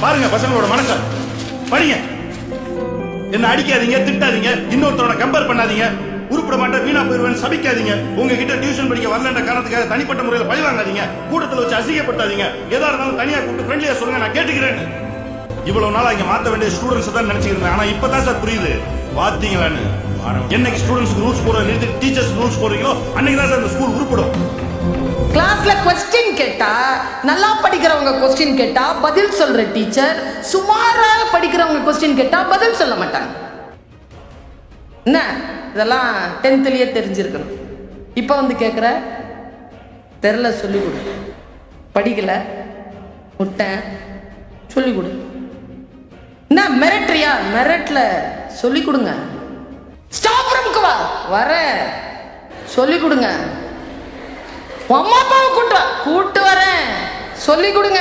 பாருங்க பசங்களோட மனச படிங்க. என்ன அடிக்காதீங்க, திட்டாதீங்க, இன்னொருத்தரோட கம்பேர் பண்ணாதீங்க, உருப்பட மாட்டேன் வீணா போயிருவேன் சபிக்காதீங்க. உங்ககிட்ட டியூஷன் படிக்க வரலன்ற காரணத்துக்காக தனிப்பட்ட முறையில் பழி வாங்காதீங்க, கூட்டத்தில் வச்சு அசிங்கப்படுத்தாதீங்க. எதா இருந்தாலும் தனியா கூப்பிட்டு ஃப்ரெண்ட்லியா சொல்லுங்க, நான் கேட்டுக்கிறேன். இவ்வளவு நாளா இங்க மாத்த வேண்டிய ஸ்டூடெண்ட்ஸ் தான் நினைச்சிருந்தேன். ஆனா இப்பதான் சார் புரியுது பாத்தீங்களான்னு. என்னைக்கு ஸ்டூடெண்ட்ஸ்க்கு ரூல்ஸ் போட நிறுத்தி டீச்சர்ஸ் ரூல்ஸ் போடுறீங்களோ அன்னைக்கு தான் சார் இந்த ஸ்கூல் உருப்படும். கிளாஸ்ல क्वेश्चन கேட்டா நல்லா படிக்கிறவங்க क्वेश्चन கேட்டா பதில் சொல்ற டீச்சர், சுமாராக படிக்கிறவங்க क्वेश्चन கேட்டா பதில் சொல்ல மாட்டாங்க. என்ன இதெல்லாம் 10th தெரிஞ்சிருக்கணும். இப்போ வந்து கேட்குற தெரில சொல்லிக் கொடு, படிக்கல முட்டை சொல்லிக் கொடு. என்ன மிரட்றியா? மிரட்ல சொல்லிக் கொடுங்க. ஸ்டாப் ரூமுக்கு வா, வர சொல்லிக் கொடுங்க. அம்மா அப்பாவை கூட்டு வரேன் சொல்லிக் கொடுங்க.